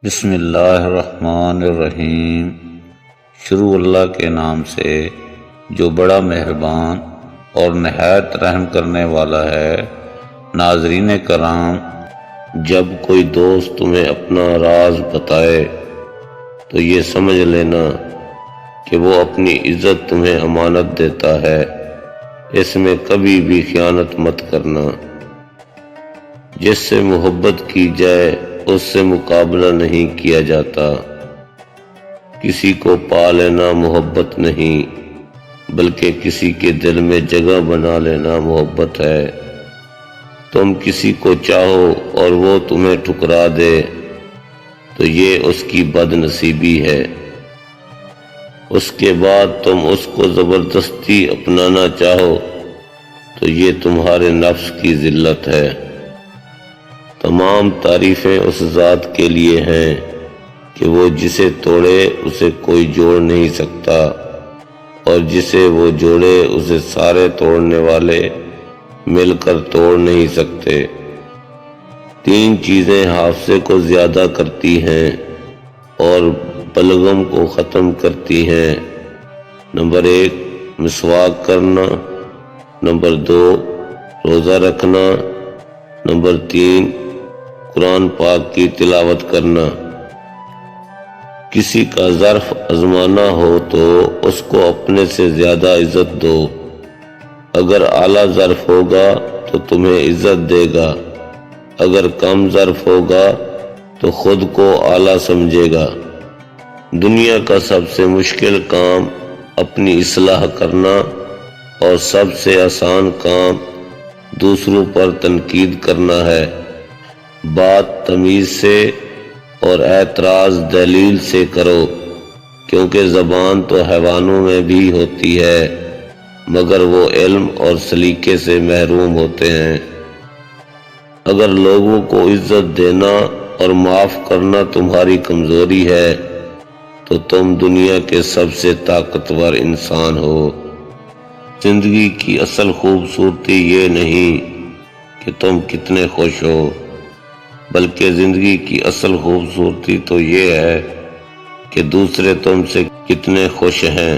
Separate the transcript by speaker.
Speaker 1: بسم اللہ الرحمن الرحیم۔ شروع اللہ کے نام سے جو بڑا مہربان اور نہایت رحم کرنے والا ہے۔ ناظرین کرام، جب کوئی دوست تمہیں اپنا راز بتائے تو یہ سمجھ لینا کہ وہ اپنی عزت تمہیں امانت دیتا ہے، اس میں کبھی بھی خیانت مت کرنا۔ جس سے محبت کی جائے اس سے مقابلہ نہیں کیا جاتا۔ کسی کو پا لینا محبت نہیں بلکہ کسی کے دل میں جگہ بنا لینا محبت ہے۔ تم کسی کو چاہو اور وہ تمہیں ٹھکرا دے تو یہ اس کی بد نصیبی ہے۔ اس کے بعد تم اس کو زبردستی اپنانا چاہو تو یہ تمہارے نفس کی ذلت ہے۔ تمام تعریفیں اس ذات کے لیے ہیں کہ وہ جسے توڑے اسے کوئی جوڑ نہیں سکتا، اور جسے وہ جوڑے اسے سارے توڑنے والے مل کر توڑ نہیں سکتے۔ تین چیزیں حافظے کو زیادہ کرتی ہیں اور بلغم کو ختم کرتی ہیں۔ نمبر 1 مسواک کرنا، نمبر 2 روزہ رکھنا، نمبر 3 قرآن پاک کی تلاوت کرنا۔ کسی کا ظرف آزمانا ہو تو اس کو اپنے سے زیادہ عزت دو۔ اگر اعلیٰ ظرف ہوگا تو تمہیں عزت دے گا، اگر کم ظرف ہوگا تو خود کو اعلیٰ سمجھے گا۔ دنیا کا سب سے مشکل کام اپنی اصلاح کرنا اور سب سے آسان کام دوسروں پر تنقید کرنا ہے۔ بات تمیز سے اور اعتراض دلیل سے کرو، کیونکہ زبان تو حیوانوں میں بھی ہوتی ہے مگر وہ علم اور سلیقے سے محروم ہوتے ہیں۔ اگر لوگوں کو عزت دینا اور معاف کرنا تمہاری کمزوری ہے تو تم دنیا کے سب سے طاقتور انسان ہو۔ زندگی کی اصل خوبصورتی یہ نہیں کہ تم کتنے خوش ہو، بلکہ زندگی کی اصل خوبصورتی تو یہ ہے کہ دوسرے تم سے کتنے خوش ہیں۔